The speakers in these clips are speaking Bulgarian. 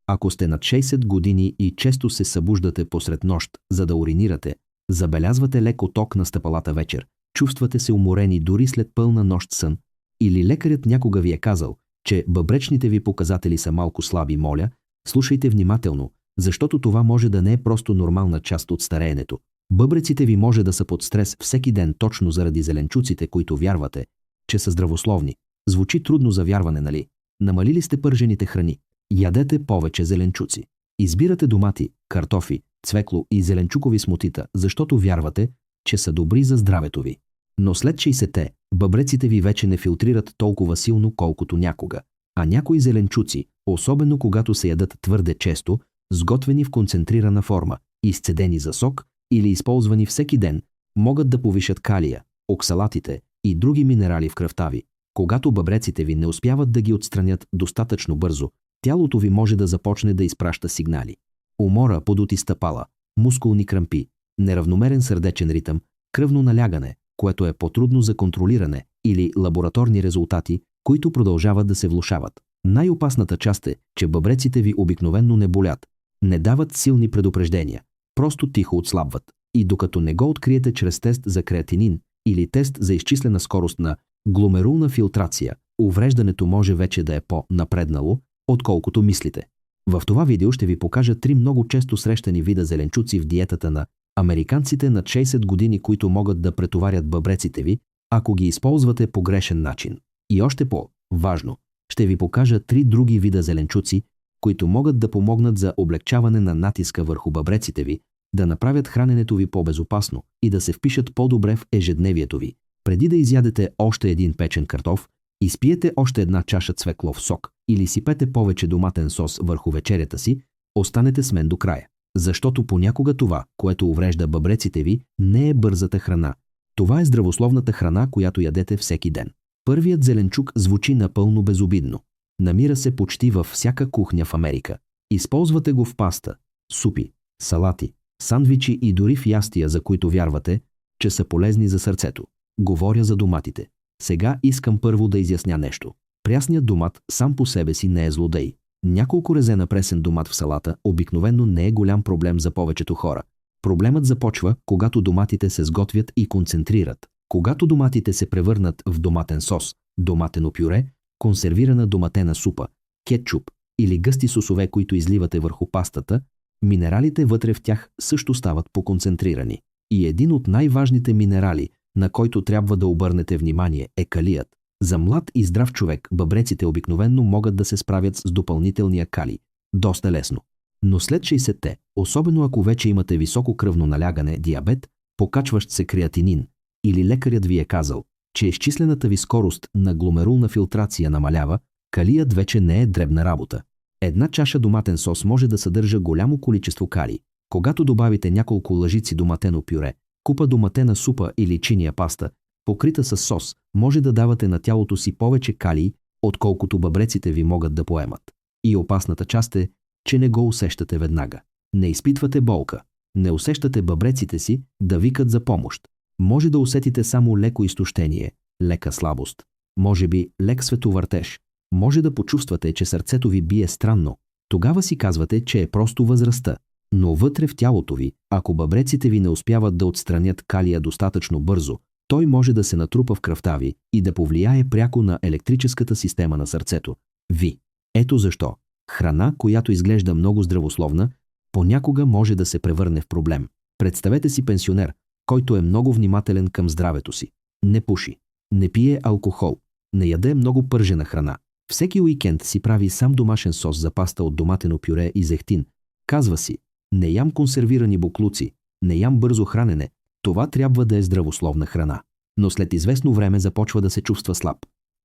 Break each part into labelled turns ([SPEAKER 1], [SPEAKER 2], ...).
[SPEAKER 1] Ако сте над 60 години и често се събуждате посред нощ, за да уринирате, забелязвате леко ток на стъпалата вечер, чувствате се уморени дори след пълна нощ сън, или лекарят някога ви е казал, че бъбречните ви показатели са малко слаби, моля, слушайте внимателно, защото това може да не е просто нормална част от стареенето. Бъбреците ви може да са под стрес всеки ден точно заради зеленчуците, които вярвате, че са здравословни. Звучи трудно за вярване, нали? Намалили сте пържените храни. Ядете повече зеленчуци. Избирате домати, картофи, цвекло и зеленчукови смутита, защото вярвате, че са добри за здравето ви. Но след 60-те, бъбреците ви вече не филтрират толкова силно, колкото някога. А някои зеленчуци, особено когато се ядат твърде често, сготвени в концентрирана форма, изцедени за сок или използвани всеки ден, могат да повишат калия, оксалатите и други минерали в кръвта ви. Когато бъбреците ви не успяват да ги отстранят достатъчно бързо, тялото ви може да започне да изпраща сигнали. Умора, подути стъпала, мускулни кръмпи, неравномерен сърдечен ритъм, кръвно налягане, което е по-трудно за контролиране, или лабораторни резултати, които продължават да се влошават. Най-опасната част е, че бъбреците ви обикновенно не болят, не дават силни предупреждения, просто тихо отслабват. И докато не го откриете чрез тест за креатинин или тест за изчислена скорост на гломерулна филтрация, увреждането може вече да е по-напреднало, отколкото мислите. В това видео ще ви покажа 3 много често срещани вида зеленчуци в диетата на американците над 60 години, които могат да претоварят бъбреците ви, ако ги използвате по грешен начин. И още по-важно, ще ви покажа 3 други вида зеленчуци, които могат да помогнат за облегчаване на натиска върху бъбреците ви, да направят храненето ви по-безопасно и да се впишат по-добре в ежедневието ви. Преди да изядете още един печен картоф, изпиете още една чаша цвеклов сок или сипете повече доматен сос върху вечерята си, останете с мен до края. Защото понякога това, което уврежда бъбреците ви, не е бързата храна. Това е здравословната храна, която ядете всеки ден. Първият зеленчук звучи напълно безобидно. Намира се почти във всяка кухня в Америка. Използвате го в паста, супи, салати, сандвичи и дори в ястия, за които вярвате, че са полезни за сърцето. Говоря за доматите. Сега искам първо да изясня нещо. Прясният домат сам по себе си не е злодей. Няколко резена пресен домат в салата обикновено не е голям проблем за повечето хора. Проблемът започва, когато доматите се сготвят и концентрират. Когато доматите се превърнат в доматен сос, доматено пюре, консервирана доматена супа, кетчуп или гъсти сосове, които изливате върху пастата, минералите вътре в тях също стават поконцентрирани. И един от най-важните минерали, на който трябва да обърнете внимание, е калият. За млад и здрав човек бъбреците обикновенно могат да се справят с допълнителния калий доста лесно. Но след 60-те, особено ако вече имате високо кръвно налягане, диабет, покачващ се креатинин, или лекарят ви е казал, че изчислената ви скорост на гломерулна филтрация намалява, калият вече не е дребна работа. Една чаша доматен сос може да съдържа голямо количество калий. Когато добавите няколко лъжици доматено пюре, купа доматена супа или чиния паста, покрита с сос, може да давате на тялото си повече калий, отколкото бъбреците ви могат да поемат. И опасната част е, че не го усещате веднага. Не изпитвате болка. Не усещате бъбреците си да викат за помощ. Може да усетите само леко изтощение, лека слабост, може би лек световъртеж. Може да почувствате, че сърцето ви бие странно. Тогава си казвате, че е просто възрастта. Но вътре в тялото ви, ако бъбреците ви не успяват да отстранят калия достатъчно бързо, той може да се натрупа в кръвта ви и да повлияе пряко на електрическата система на сърцето ви. Ето защо храна, която изглежда много здравословна, понякога може да се превърне в проблем. Представете си пенсионер, който е много внимателен към здравето си. Не пуши, не пие алкохол, не яде много пържена храна. Всеки уикенд си прави сам домашен сос за паста от доматено пюре и зехтин. Казва си: не ям консервирани боклуци, не ям бързо хранене. Това трябва да е здравословна храна. Но след известно време започва да се чувства слаб.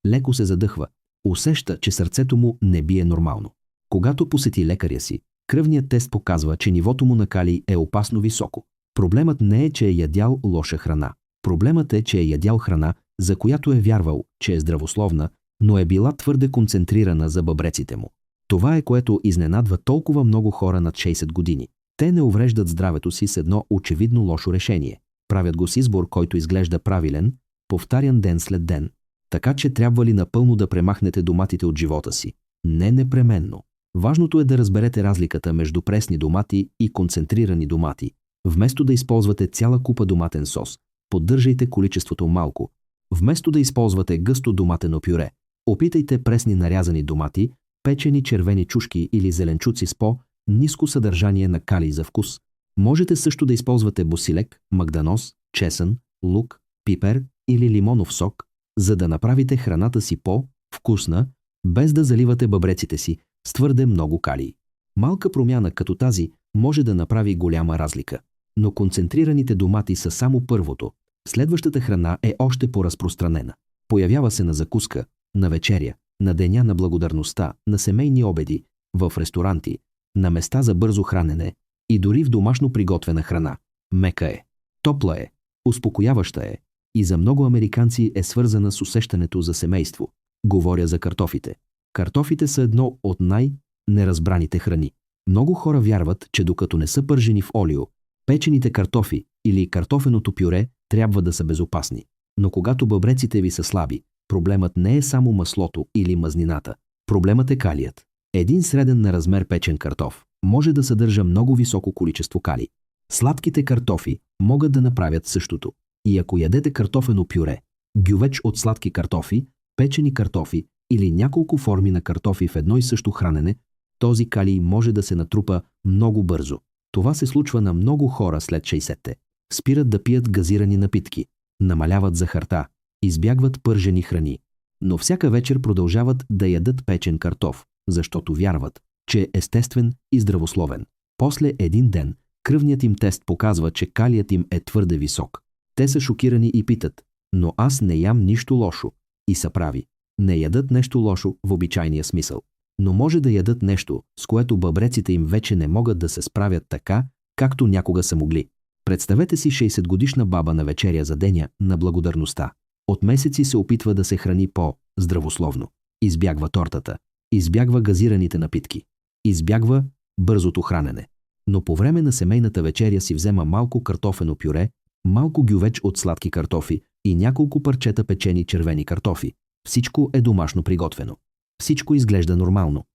[SPEAKER 1] Леко се задъхва. Усеща, че сърцето му не бие нормално. Когато посети лекаря си, кръвният тест показва, че нивото му на калий е опасно високо. Проблемът не е, че е ядял лоша храна. Проблемът е, че е ядял храна, за която е вярвал, че е здравословна, но е била твърде концентрирана за бъбреците му. Това е, което изненадва толкова много хора над 60 години. Те не увреждат здравето си с едно очевидно лошо решение. Правят го с избор, който изглежда правилен, повтарян ден след ден. Така че трябва ли напълно да премахнете доматите от живота си? Не непременно. Важното е да разберете разликата между пресни домати и концентрирани домати. Вместо да използвате цяла купа доматен сос, поддържайте количеството малко. Вместо да използвате гъсто доматено пюре, опитайте пресни нарязани домати, печени червени чушки или зеленчуци с по-ниско съдържание на калий за вкус. Можете също да използвате босилек, магданоз, чесън, лук, пипер или лимонов сок, за да направите храната си по-вкусна, без да заливате бъбреците си с твърде много калий. Малка промяна като тази може да направи голяма разлика. Но концентрираните домати са само първото. Следващата храна е още по-разпространена. Появява се на закуска, на вечеря, на деня на благодарността, на семейни обеди, в ресторанти, на места за бързо хранене и дори в домашно приготвена храна. Мека е, топла е, успокояваща е и за много американци е свързана с усещането за семейство. Говоря за картофите. Картофите са едно от най-неразбраните храни. Много хора вярват, че докато не са пържени в олио, печените картофи или картофеното пюре трябва да са безопасни. Но когато бъбреците ви са слаби, проблемът не е само маслото или мазнината. Проблемът е калият. Един среден на размер печен картоф може да съдържа много високо количество калий. Сладките картофи могат да направят същото. И ако ядете картофено пюре, гювеч от сладки картофи, печени картофи или няколко форми на картофи в едно и също хранене, този калий може да се натрупа много бързо. Това се случва на много хора след 60-те. Спират да пият газирани напитки, намаляват захарта, избягват пържени храни. Но всяка вечер продължават да ядат печен картоф, защото вярват, че е естествен и здравословен. После един ден, кръвният им тест показва, че калият им е твърде висок. Те са шокирани и питат: но аз не ям нищо лошо. И са прави. Не ядат нещо лошо в обичайния смисъл. Но може да ядат нещо, с което бъбреците им вече не могат да се справят така, както някога са могли. Представете си 60-годишна баба на вечеря за деня на благодарността. От месеци се опитва да се храни по-здравословно. Избягва тортата. Избягва газираните напитки. Избягва бързото хранене. Но по време на семейната вечеря си взема малко картофено пюре, малко гювеч от сладки картофи и няколко парчета печени червени картофи. Всичко е домашно приготвено. Всичко изглежда нормално.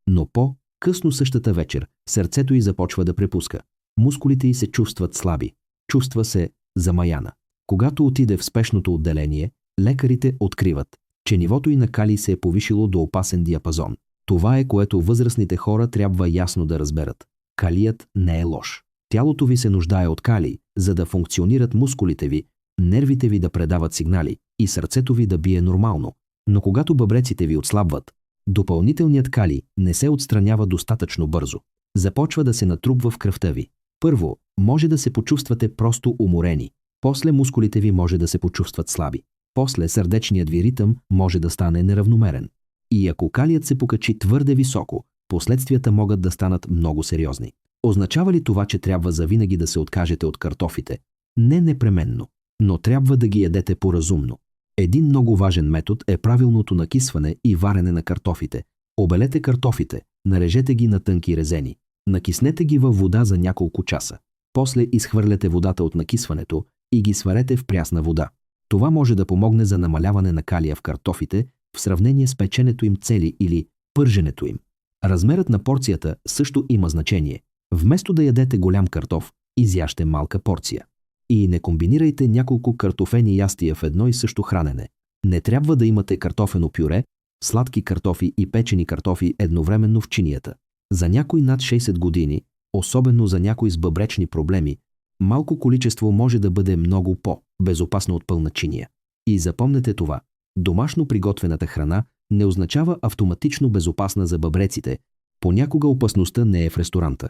[SPEAKER 1] Но по-късно същата вечер сърцето й започва да препуска. Мускулите й се чувстват слаби. Чувства се замаяна. Когато отиде в спешното отделение, лекарите откриват, че нивото й на калий се е повишило до опасен диапазон. Това е, което възрастните хора трябва ясно да разберат. Калият не е лош. Тялото ви се нуждае от калий, за да функционират мускулите ви, нервите ви да предават сигнали и сърцето ви да бие нормално. Но когато бъбреците ви отслабват, допълнителният калий не се отстранява достатъчно бързо. Започва да се натрупва в кръвта ви. Първо, може да се почувствате просто уморени. После мускулите ви може да се почувстват слаби. После сърдечният ви ритъм може да стане неравномерен. И ако калият се покачи твърде високо, последствията могат да станат много сериозни. Означава ли това, че трябва завинаги да се откажете от картофите? Не непременно, но трябва да ги ядете по-разумно. Един много важен метод е правилното накисване и варене на картофите. Обелете картофите, нарежете ги на тънки резени. Накиснете ги във вода за няколко часа. После изхвърляте водата от накисването и ги сварете в прясна вода. Това може да помогне за намаляване на калия в картофите в сравнение с печенето им цели или пърженето им. Размерът на порцията също има значение. Вместо да ядете голям картоф, изяжте малка порция. И не комбинирайте няколко картофени ястия в едно и също хранене. Не трябва да имате картофено пюре, сладки картофи и печени картофи едновременно в чинията. За някой над 60 години, особено за някой с бъбречни проблеми, малко количество може да бъде много по-безопасно от пълна чиния. И запомнете това. Домашно приготвената храна не означава автоматично безопасна за бъбреците. Понякога опасността не е в ресторанта.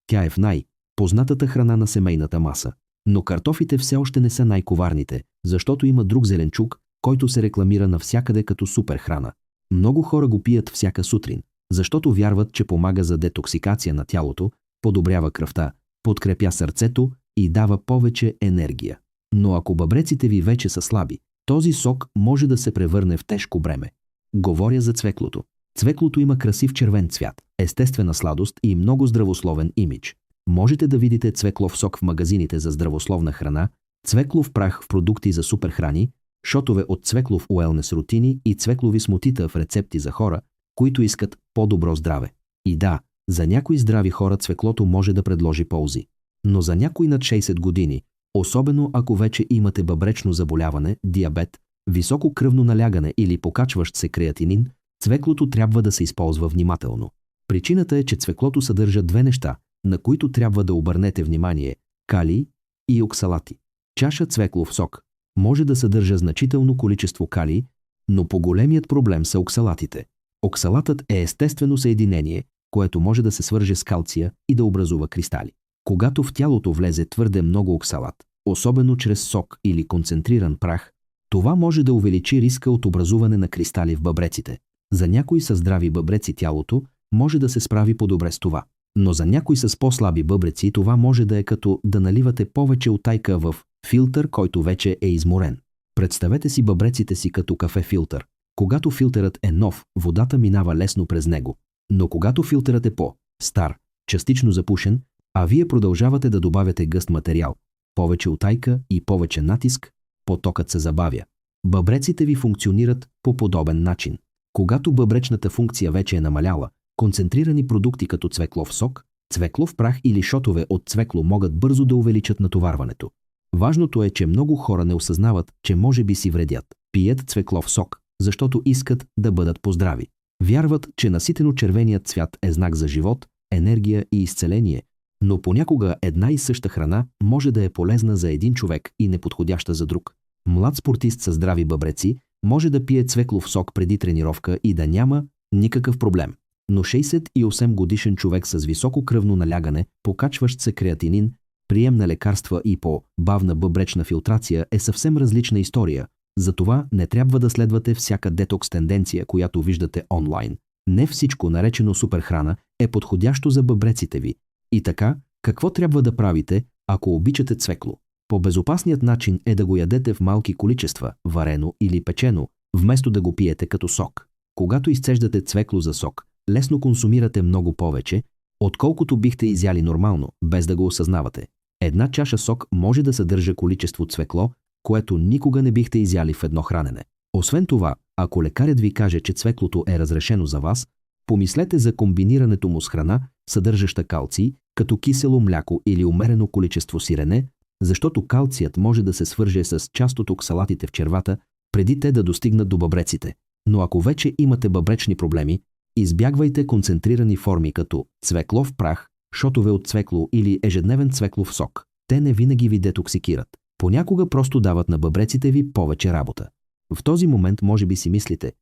[SPEAKER 1] Тя е в най-познатата храна на семейната маса. Но картофите все още не са най-коварните, защото има друг зеленчук, който се рекламира навсякъде като супер храна. Много хора го пият всяка сутрин, защото вярват, че помага за детоксикация на тялото, подобрява кръвта, подкрепя сърцето и дава повече енергия. Но ако бъбреците ви вече са слаби, този сок може да се превърне в тежко бреме. Говоря за цвеклото. Цвеклото има красив червен цвят, естествена сладост и много здравословен имидж. Можете да видите цвеклов сок в магазините за здравословна храна, цвеклов прах в продукти за суперхрани, шотове от цвеклов уелнес рутини и цвеклови смутита в рецепти за хора, които искат по-добро здраве. И да, за някои здрави хора цвеклото може да предложи ползи. Но за някои над 60 години, особено ако вече имате бъбречно заболяване, диабет, високо кръвно налягане или покачващ се креатинин, цвеклото трябва да се използва внимателно. Причината е, че цвеклото съдържа две неща, на които трябва да обърнете внимание – калий и оксалати. Чаша цвеклов сок може да съдържа значително количество калий, но по-големият проблем са оксалатите. Оксалатът е естествено съединение, което може да се свърже с калция и да образува кристали. Когато в тялото влезе твърде много оксалат, особено чрез сок или концентриран прах, това може да увеличи риска от образуване на кристали в бъбреците. За някои със здрави бъбреци тялото може да се справи по-добре с това, но за някои с по-слаби бъбреци това може да е като да наливате повече утайка в филтър, който вече е изморен. Представете си бъбреците си като кафе филтър. Когато филтърът е нов, водата минава лесно през него. Но когато филтърът е по-стар, частично запушен, а вие продължавате да добавяте гъст материал, повече утайка и повече натиск, потокът се забавя. Бъбреците ви функционират по подобен начин. Когато бъбречната функция вече е намаляла, концентрирани продукти като цвеклов сок, цвеклов прах или шотове от цвекло могат бързо да увеличат натоварването. Важното е, че много хора не осъзнават, че може би си вредят. Пият цвеклов сок, защото искат да бъдат поздрави. Вярват, че наситено червеният цвят е знак за живот, енергия и изцеление, но понякога една и съща храна може да е полезна за един човек и неподходяща за друг. Млад спортист със здрави бъбреци може да пие цвеклов сок преди тренировка и да няма никакъв проблем. Но 68 годишен човек с високо кръвно налягане, покачващ се креатинин, прием на лекарства и по-бавна бъбречна филтрация е съвсем различна история. Затова не трябва да следвате всяка детокс тенденция, която виждате онлайн. Не всичко, наречено суперхрана, е подходящо за бъбреците ви. И така, какво трябва да правите, ако обичате цвекло? По-безопасният начин е да го ядете в малки количества, варено или печено, вместо да го пиете като сок. Когато изцеждате цвекло за сок, лесно консумирате много повече, отколкото бихте изяли нормално, без да го осъзнавате. Една чаша сок може да съдържа количество цвекло, което никога не бихте изяли в едно хранене. Освен това, ако лекарят ви каже, че цвеклото е разрешено за вас, помислете за комбинирането му с храна, съдържаща калций, като кисело мляко или умерено количество сирене, защото калцият може да се свърже с част от оксалатите в червата, преди те да достигнат до бъбреците. Но ако вече имате бъбречни проблеми, избягвайте концентрирани форми като цвеклов прах, шотове от цвекло или ежедневен цвеклов сок. Те не винаги ви детоксикират. Понякога просто дават на бъбреците ви повече работа. В този момент може би си мислите,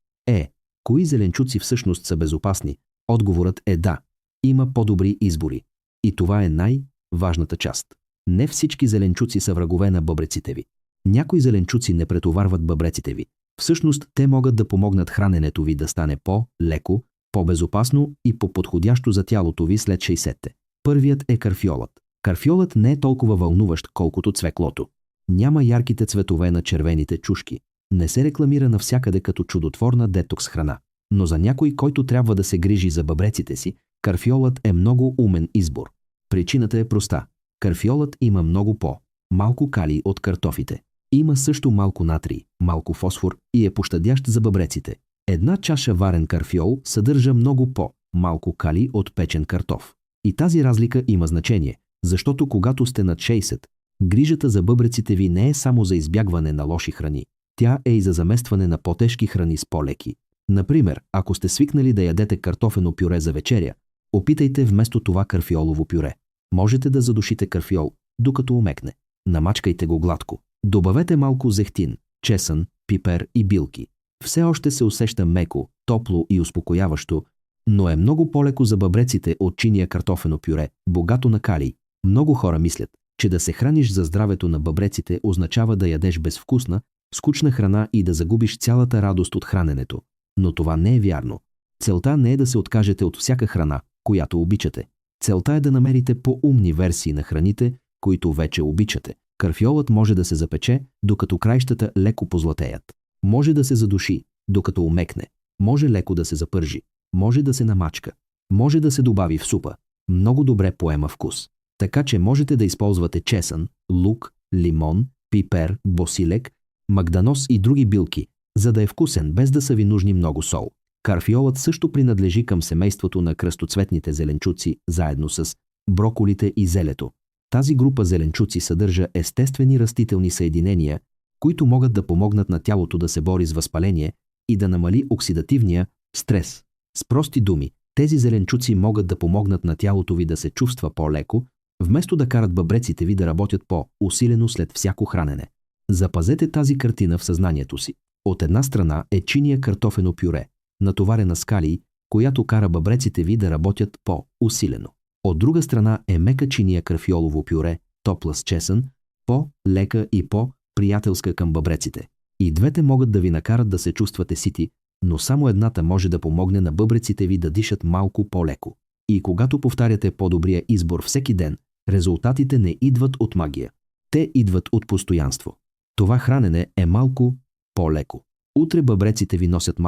[SPEAKER 1] кои зеленчуци всъщност са безопасни? Отговорът е да. Има по-добри избори. И това е най-важната част. Не всички зеленчуци са врагове на бъбреците ви. Някои зеленчуци не претоварват бъбреците ви. Всъщност те могат да помогнат храненето ви да стане по-леко, по-безопасно и по-подходящо за тялото ви след 60-те. Първият е карфиолът. Карфиолът не е толкова вълнуващ, колкото цвеклото. Няма ярките цветове на червените чушки. Не се рекламира навсякъде като чудотворна детокс храна. Но за някой, който трябва да се грижи за бъбреците си, карфиолът е много умен избор. Причината е проста. Карфиолът има много по-малко калий от картофите. Има също малко натрий, малко фосфор и е пощадящ за бъбреците. Една чаша варен карфиол съдържа много по-малко калий от печен картоф. И тази разлика има значение, защото когато сте над 60, грижата за бъбреците ви не е само за избягване на лоши храни. Тя е и за заместване на по-тежки храни с по-леки. Например, ако сте свикнали да ядете картофено пюре за вечеря, опитайте вместо това карфиолово пюре. Можете да задушите карфиол, докато омекне. Намачкайте го гладко. Добавете малко зехтин, чесън, пипер и билки. Все още се усеща меко, топло и успокояващо, но е много по-леко за бъбреците от чиния картофено пюре, богато на калий. Много хора мислят, че да се храниш за здравето на бъбреците означава да ядеш безвкусна, скучна храна и да загубиш цялата радост от храненето. Но това не е вярно. Целта не е да се откажете от всяка храна, която обичате. Целта е да намерите по-умни версии на храните, които вече обичате. Карфиолът може да се запече, докато краищата леко позлатеят. Може да се задуши, докато омекне. Може леко да се запържи. Може да се намачка. Може да се добави в супа. Много добре поема вкус. Така че можете да използвате чесън, лук, лимон, пипер, босилек, магданоз и други билки, за да е вкусен, без да са ви нужни много сол. Карфиолът също принадлежи към семейството на кръстоцветните зеленчуци, заедно с броколите и зелето. Тази група зеленчуци съдържа естествени растителни съединения, които могат да помогнат на тялото да се бори с възпаление и да намали оксидативния стрес. С прости думи, тези зеленчуци могат да помогнат на тялото ви да се чувства по-леко, вместо да карат бъбреците ви да работят по-усилено след всяко хранене. Запазете тази картина в съзнанието си. От една страна е чиния картофено пюре, натоварена с калий, която кара бъбреците ви да работят по-усилено. От друга страна е мека чиния карфиолово пюре, топла с чесън, по-лека и по-приятелска към бъбреците. И двете могат да ви накарат да се чувствате сити, но само едната може да помогне на бъбреците ви да дишат малко по-леко. И когато повтаряте по-добрия избор всеки ден, резултатите не идват от магия. Те идват от постоянство. Това хранене е малко по-леко. Утре бъбреците ви носят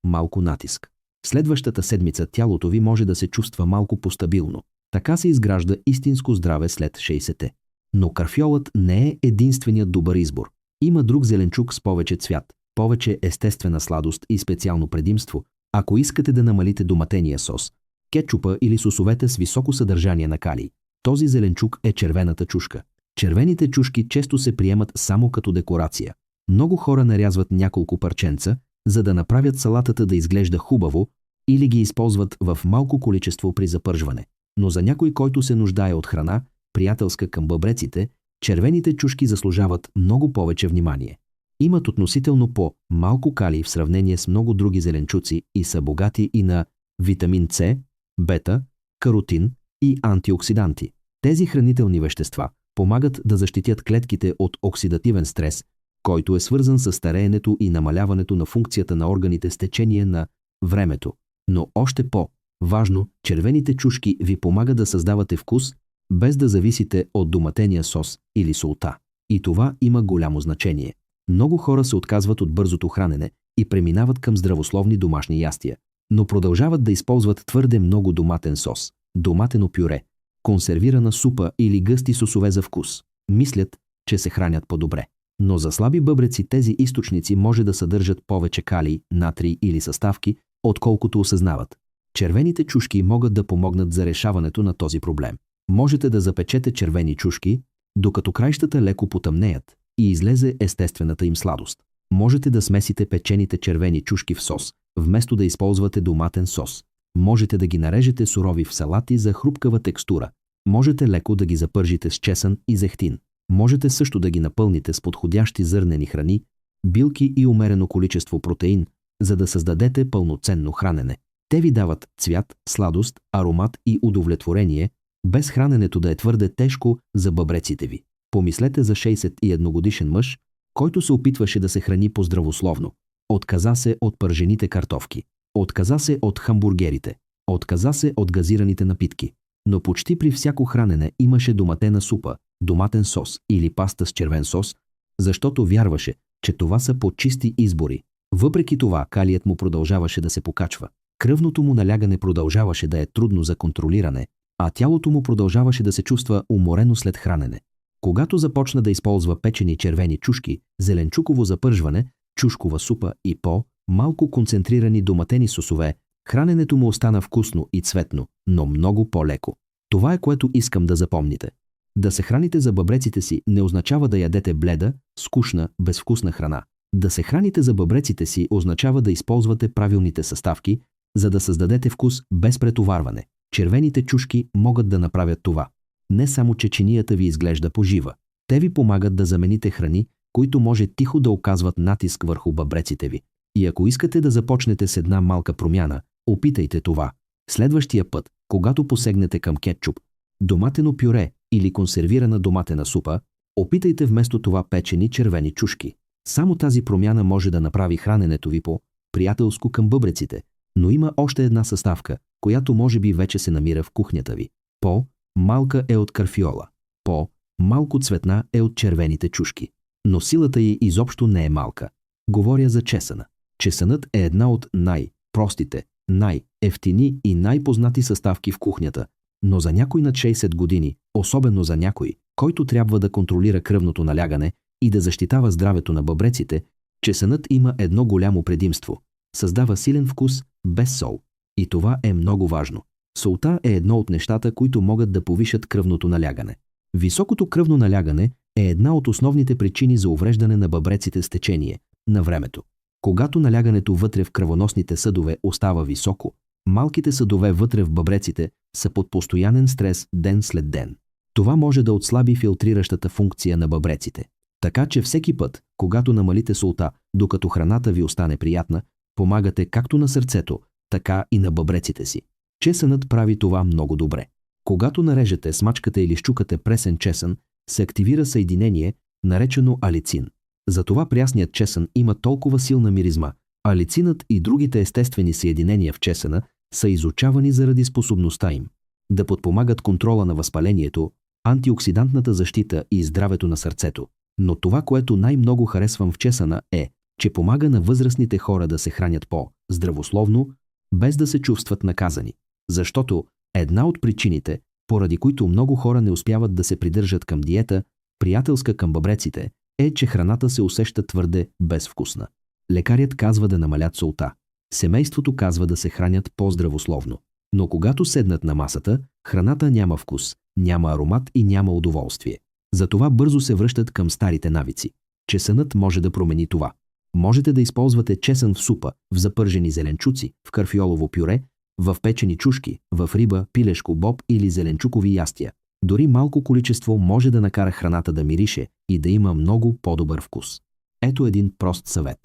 [SPEAKER 1] малко натиск. Следващата седмица тялото ви може да се чувства малко по-стабилно. Така се изгражда истинско здраве след 60-те. Но карфиолът не е единственият добър избор. Има друг зеленчук с повече цвят, повече естествена сладост и специално предимство, ако искате да намалите доматения сос, кетчупа или сосовете с високо съдържание на калий. Този зеленчук е червената чушка. Червените чушки често се приемат само като декорация. Много хора нарязват няколко парченца, за да направят салатата да изглежда хубаво, или ги използват в малко количество при запържване. Но за някой, който се нуждае от храна, приятелска към бъбреците, червените чушки заслужават много повече внимание. Имат относително по-малко калий в сравнение с много други зеленчуци и са богати и на витамин С, бета, каротин и антиоксиданти. Тези хранителни вещества помагат да защитят клетките от оксидативен стрес, който е свързан с стареенето и намаляването на функцията на органите с течение на времето. Но още по-важно, червените чушки ви помагат да създавате вкус, без да зависите от доматения сос или солта. И това има голямо значение. Много хора се отказват от бързото хранене и преминават към здравословни домашни ястия, но продължават да използват твърде много доматен сос, доматено пюре, консервирана супа или гъсти сосове за вкус. Мислят, че се хранят по-добре. Но за слаби бъбреци тези източници може да съдържат повече калий, натрий или съставки, отколкото осъзнават. Червените чушки могат да помогнат за решаването на този проблем. Можете да запечете червени чушки, докато краищата леко потъмнеят и излезе естествената им сладост. Можете да смесите печените червени чушки в сос, вместо да използвате доматен сос. Можете да ги нарежете сурови в салати за хрупкава текстура. Можете леко да ги запържите с чесън и зехтин. Можете също да ги напълните с подходящи зърнени храни, билки и умерено количество протеин, за да създадете пълноценно хранене. Те ви дават цвят, сладост, аромат и удовлетворение, без храненето да е твърде тежко за бъбреците ви. Помислете за 61-годишен мъж, който се опитваше да се храни по-здравословно. Отказа се от пържените картофки. Отказа се от хамбургерите. Отказа се от газираните напитки. Но почти при всяко хранене имаше доматена супа, доматен сос или паста с червен сос, защото вярваше, че това са по-чисти избори. Въпреки това, калият му продължаваше да се покачва. Кръвното му налягане продължаваше да е трудно за контролиране, а тялото му продължаваше да се чувства уморено след хранене. Когато започна да използва печени червени чушки, зеленчуково запържване, чушкова супа и малко концентрирани доматени сосове, храненето му остана вкусно и цветно, но много по-леко. Това е, което искам да запомните. Да се храните за бъбреците си не означава да ядете бледа, скучна, безвкусна храна. Да се храните за бъбреците си означава да използвате правилните съставки, за да създадете вкус без претоварване. Червените чушки могат да направят това. Не само че чинията ви изглежда пожива. Те ви помагат да замените храни, които може тихо да оказват натиск върху бъбреците ви. И ако искате да започнете с една малка промяна, опитайте това. Следващия път, когато посегнете към кетчуп, доматено пюре или консервирана доматена супа, опитайте вместо това печени червени чушки. Само тази промяна може да направи храненето ви по-приятелско към бъбреците, но има още една съставка, която може би вече се намира в кухнята ви. По-малка е от карфиола. По-малко цветна е от червените чушки. Но силата й изобщо не е малка. Говоря за чесъна. Чесънът е една от най-простите, най-ефтини и най-познати съставки в кухнята. Но за някой над 60 години, особено за някой, който трябва да контролира кръвното налягане и да защитава здравето на бъбреците, чесънът има едно голямо предимство. създава силен вкус без сол. И това е много важно. Солта е едно от нещата, които могат да повишат кръвното налягане. Високото кръвно налягане е една от основните причини за увреждане на бъбреците с течение на времето. Когато налягането вътре в кръвоносните съдове остава високо, малките съдове вътре в бъбреците са под постоянен стрес ден след ден. Това може да отслаби филтриращата функция на бъбреците. Така че всеки път, когато намалите солта, докато храната ви остане приятна, помагате както на сърцето, така и на бъбреците си. Чесънът прави това много добре. Когато нарежете, смачкате или щукате пресен чесън, се активира съединение, наречено алицин. Затова прясният чесън има толкова силна миризма. Алицинът и другите естествени съединения в чесъна са изучавани заради способността им да подпомагат контрола на възпалението, антиоксидантната защита и здравето на сърцето. Но това, което най-много харесвам в чесъна е, че помага на възрастните хора да се хранят по-здравословно, без да се чувстват наказани. Защото една от причините, поради които много хора не успяват да се придържат към диета, приятелска към бъбреците, е, че храната се усеща твърде безвкусна. Лекарят казва да намалят солта. Семейството казва да се хранят по-здравословно. Но когато седнат на масата, храната няма вкус, няма аромат и няма удоволствие. Затова бързо се връщат към старите навици. Чесънът може да промени това. Можете да използвате чесън в супа, в запържени зеленчуци, в карфиолово пюре, в печени чушки, в риба, пилешко боб или зеленчукови ястия. Дори малко количество може да накара храната да мирише и да има много по-добър вкус. Ето един прост съвет.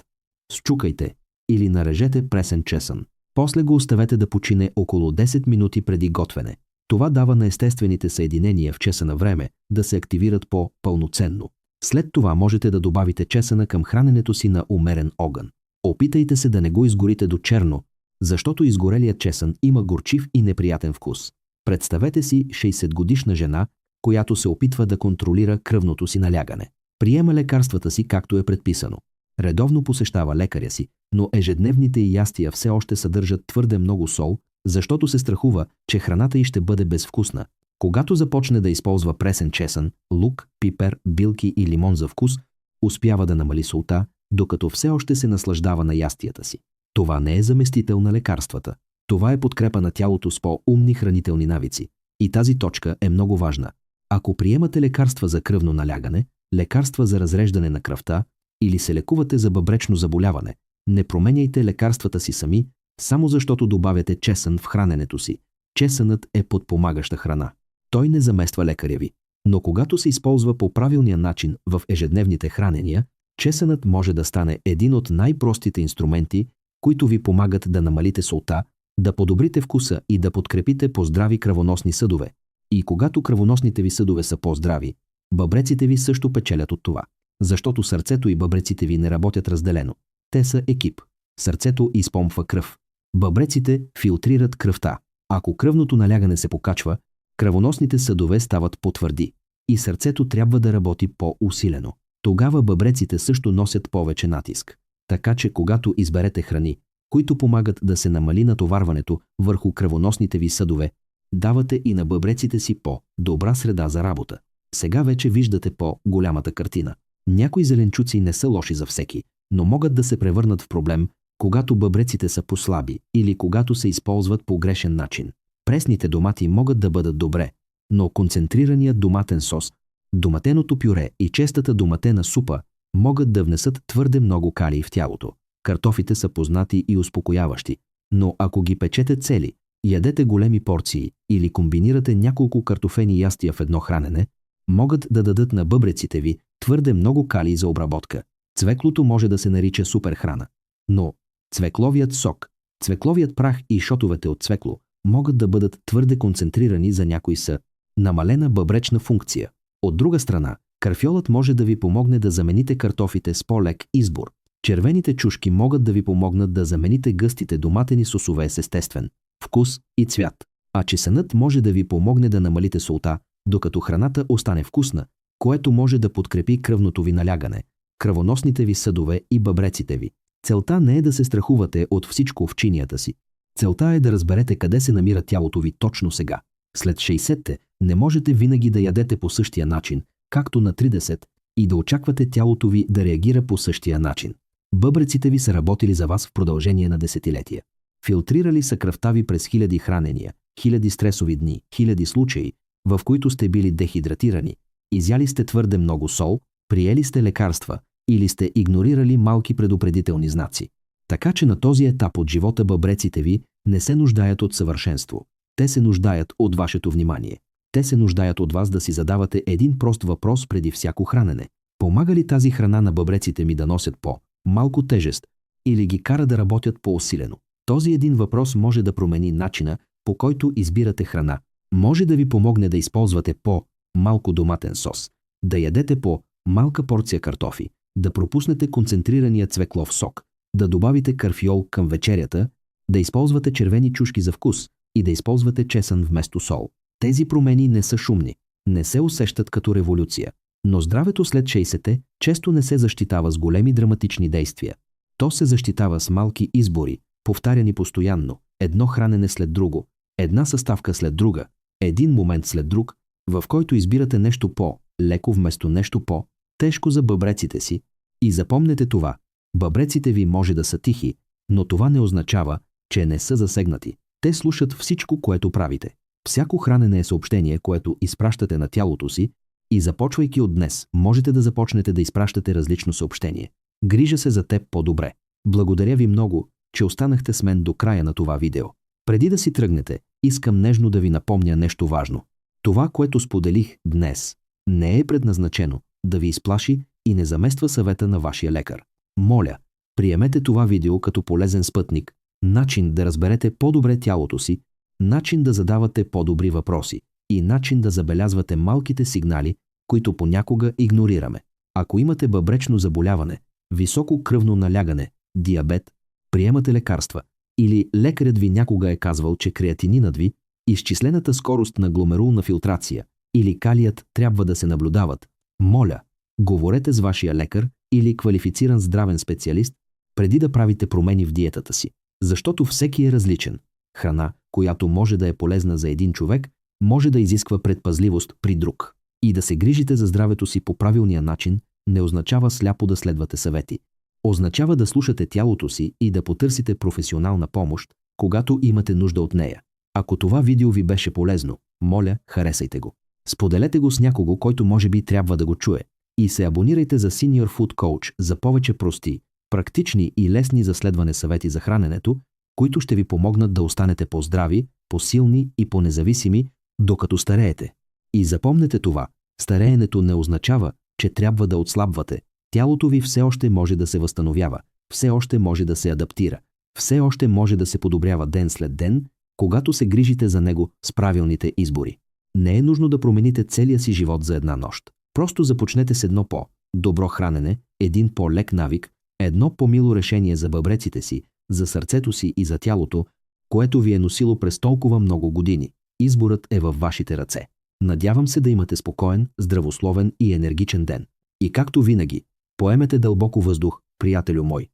[SPEAKER 1] Счукайте или нарежете пресен чесън. После го оставете да почине около 10 минути преди готвене. Това дава на естествените съединения в чесъна време да се активират по-пълноценно. След това можете да добавите чесъна към храненето си на умерен огън. Опитайте се да не го изгорите до черно, защото изгорелият чесън има горчив и неприятен вкус. Представете си 60-годишна жена, която се опитва да контролира кръвното си налягане. Приема лекарствата си както е предписано. Редовно посещава лекаря си, но ежедневните й ястия все още съдържат твърде много сол, защото се страхува, че храната й ще бъде безвкусна. Когато започне да използва пресен чесън, лук, пипер, билки и лимон за вкус, успява да намали солта, докато все още се наслаждава на ястията си. Това не е заместител на лекарствата. Това е подкрепа на тялото с по-умни хранителни навици. И тази точка е много важна. Ако приемате лекарства за кръвно налягане, лекарства за разреждане на кръвта или се лекувате за бъбречно заболяване, не променяйте лекарствата си сами, само защото добавяте чесън в храненето си. Чесънът е подпомагаща храна. Той не замества лекаря ви. Но когато се използва по правилния начин в ежедневните хранения, чесънът може да стане един от най-простите инструменти, които ви помагат да намалите солта, да подобрите вкуса и да подкрепите по-здрави кръвоносни съдове. И когато кръвоносните ви съдове са по-здрави, бъбреците ви също печелят от това. Защото сърцето и бъбреците ви не работят разделено. Те са екип. Сърцето изпомпва кръв. Бъбреците филтрират кръвта. Ако кръвното налягане се покачва, кръвоносните съдове стават по-твърди и сърцето трябва да работи по-усилено. Тогава бъбреците също носят повече натиск. Така че когато изберете храни, които помагат да се намали натоварването върху кръвоносните ви съдове, давате и на бъбреците си по-добра среда за работа. Сега вече виждате по-голямата картина. Някои зеленчуци не са лоши за всеки, но могат да се превърнат в проблем, когато бъбреците са по-слаби или когато се използват по грешен начин. Пресните домати могат да бъдат добре, но концентрираният доматен сос, доматеното пюре и честата доматена супа могат да внесат твърде много калий в тялото. Картофите са познати и успокояващи, но ако ги печете цели, ядете големи порции или комбинирате няколко картофени ястия в едно хранене, могат да дадат на бъбреците ви твърде много калий за обработка. Цвеклото може да се нарича суперхрана, но цвекловият сок, цвекловият прах и шотовете от цвекло могат да бъдат твърде концентрирани за някои са намалена бъбречна функция. От друга страна, карфиолът може да ви помогне да замените картофите с по-лек избор. Червените чушки могат да ви помогнат да замените гъстите доматени сосове с естествен вкус и цвят. А чесънът може да ви помогне да намалите солта, докато храната остане вкусна, което може да подкрепи кръвното ви налягане, кръвоносните ви съдове и бъбреците ви. Целта не е да се страхувате от всичко в чинията си. Целта е да разберете къде се намира тялото ви точно сега. След 60-те не можете винаги да ядете по същия начин, както на 30, и да очаквате тялото ви да реагира по същия начин. Бъбреците ви са работили за вас в продължение на десетилетия. Филтрирали са кръвта ви през хиляди хранения, хиляди стресови дни, хиляди случаи, в които сте били дехидратирани, изяли сте твърде много сол, приели сте лекарства или сте игнорирали малки предупредителни знаци. Така че на този етап от живота бъбреците ви не се нуждаят от съвършенство. Те се нуждаят от вашето внимание. Те се нуждаят от вас да си задавате един прост въпрос преди всяко хранене. Помага ли тази храна на бъбреците ми да носят по-малко тежест или ги кара да работят по-усилено? Този един въпрос може да промени начина, по който избирате храна. Може да ви помогне да използвате по-малко доматен сос, да ядете по-малка порция картофи, да пропуснете концентрирания цвеклов сок, да добавите карфиол към вечерята, да използвате червени чушки за вкус и да използвате чесън вместо сол. Тези промени не са шумни, не се усещат като революция, но здравето след 60-те често не се защитава с големи драматични действия. То се защитава с малки избори, повтаряни постоянно, едно хранене след друго, една съставка след друга, един момент след друг, в който избирате нещо по-леко вместо нещо по-тежко за бъбреците си. И запомнете това, бъбреците ви може да са тихи, но това не означава, че не са засегнати. Те слушат всичко, което правите. Всяко хранене е съобщение, което изпращате на тялото си, и започвайки от днес, можете да започнете да изпращате различно съобщение. Грижа се за теб по-добре. Благодаря ви много, че останахте с мен до края на това видео. Преди да си тръгнете, искам нежно да ви напомня нещо важно. Това, което споделих днес, не е предназначено да ви изплаши и не замества съвета на вашия лекар. Моля, приемете това видео като полезен спътник, начин да разберете по-добре тялото си, начин да задавате по-добри въпроси и начин да забелязвате малките сигнали, които понякога игнорираме. Ако имате бъбречно заболяване, високо кръвно налягане, диабет, приемате лекарства или лекарят ви някога е казвал, че креатининът ви, изчислената скорост на гломерулна филтрация или калият трябва да се наблюдават, моля, говорете с вашия лекар или квалифициран здравен специалист преди да правите промени в диетата си. Защото всеки е различен. Храна, която може да е полезна за един човек, може да изисква предпазливост при друг. И да се грижите за здравето си по правилния начин не означава сляпо да следвате съвети. Означава да слушате тялото си и да потърсите професионална помощ, когато имате нужда от нея. Ако това видео ви беше полезно, моля, харесайте го. Споделете го с някого, който може би трябва да го чуе. И се абонирайте за Senior Food Coach за повече прости, практични и лесни за следване съвети за храненето, които ще ви помогнат да останете по-здрави, по-силни и по-независими, докато стареете. И запомнете това, стареенето не означава, че трябва да отслабвате. Тялото ви все още може да се възстановява, все още може да се адаптира, все още може да се подобрява ден след ден, когато се грижите за него с правилните избори. Не е нужно да промените целия си живот за една нощ. Просто започнете с едно по-добро хранене, един по-лек навик, едно по-мило решение за бъбреците си, за сърцето си и за тялото, което ви е носило през толкова много години. Изборът е във вашите ръце. Надявам се да имате спокоен, здравословен и енергичен ден. И както винаги, поемете дълбоко въздух, приятелю мой.